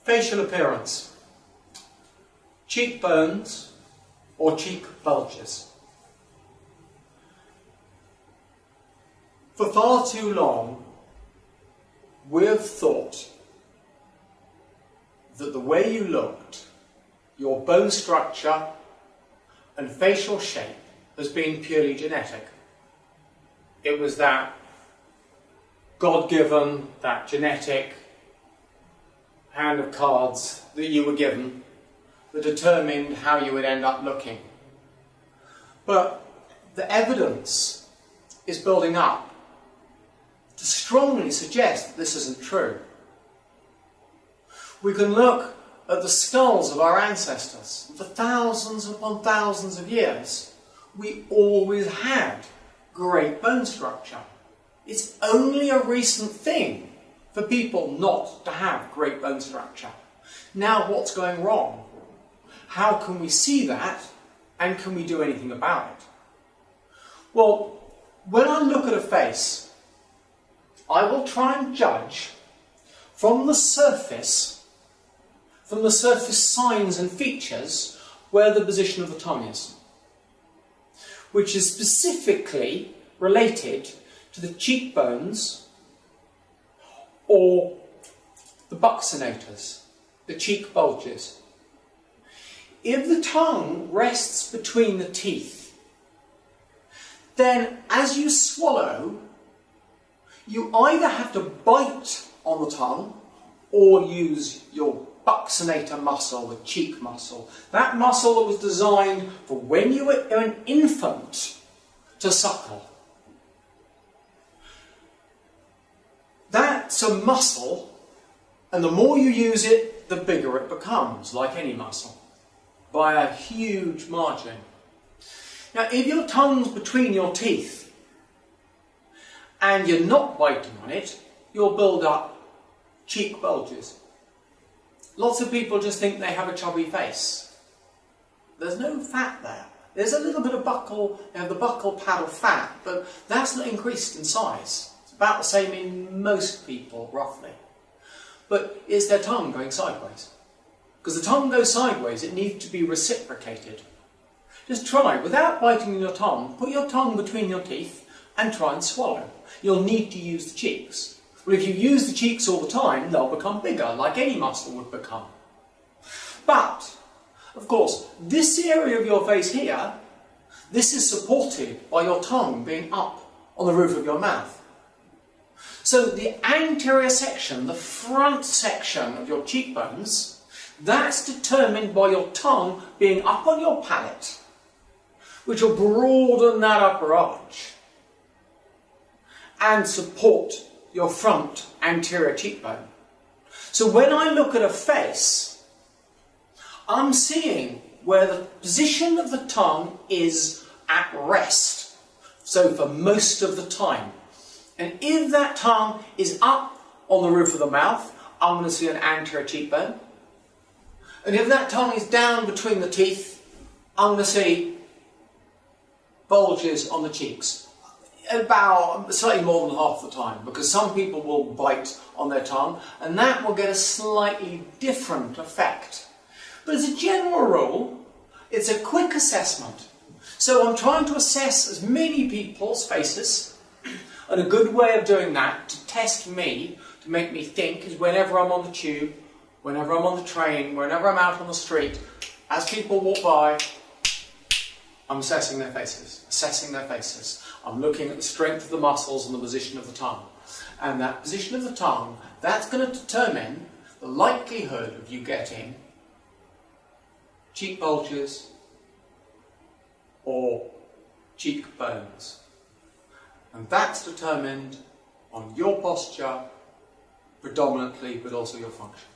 Facial appearance. Cheekbones or cheek bulges. For far too long, we have thought that the way you looked, your bone structure and facial shape has been purely genetic. It was that God-given, that genetic hand of cards that you were given that determined how you would end up looking. But the evidence is building up to strongly suggest that this isn't true. We can look at the skulls of our ancestors. For thousands upon thousands of years, we always had great bone structure. It's only a recent thing for people not to have great bone structure. Now what's going wrong? How can we see that, and can we do anything about it? Well, when I look at a face, I will try and judge from the surface signs and features, where the position of the tongue is, which is specifically related to the cheekbones or the buccinators, the cheek bulges. If the tongue rests between the teeth, then as you swallow, you either have to bite on the tongue or use your buccinator muscle, the cheek muscle. That muscle that was designed for when you were an infant to suckle. That's a muscle, and the more you use it, the bigger it becomes, like any muscle, by a huge margin. Now, if your tongue's between your teeth and you're not biting on it, you'll build up cheek bulges. Lots of people just think they have a chubby face. There's no fat there. There's a little bit of buccal, they have the buccal pad of fat, but that's not increased in size. It's about the same in most people, roughly. But it's their tongue going sideways. Because the tongue goes sideways, it needs to be reciprocated. Just try, without biting your tongue, put your tongue between your teeth and try and swallow. You'll need to use the cheeks. Well, if you use the cheeks all the time, they'll become bigger, like any muscle would become. But, of course, this area of your face here, this is supported by your tongue being up on the roof of your mouth. So the anterior section, the front section of your cheekbones, that's determined by your tongue being up on your palate, which will broaden that upper arch and support your front anterior cheekbone. So when I look at a face, I'm seeing where the position of the tongue is at rest, so for most of the time. And if that tongue is up on the roof of the mouth, I'm going to see an anterior cheekbone. And if that tongue is down between the teeth, I'm going to see bulges on the cheeks. About slightly more than half the time, because some people will bite on their tongue and that will get a slightly different effect. But as a general rule, it's a quick assessment. So I'm trying to assess as many people's faces, and a good way of doing that to test me, to make me think, is whenever I'm on the tube, whenever I'm on the train, whenever I'm out on the street, as people walk by, I'm assessing their faces, I'm looking at the strength of the muscles and the position of the tongue. And that position of the tongue, that's going to determine the likelihood of you getting cheek bulges or cheekbones. And that's determined on your posture predominantly, but also your function.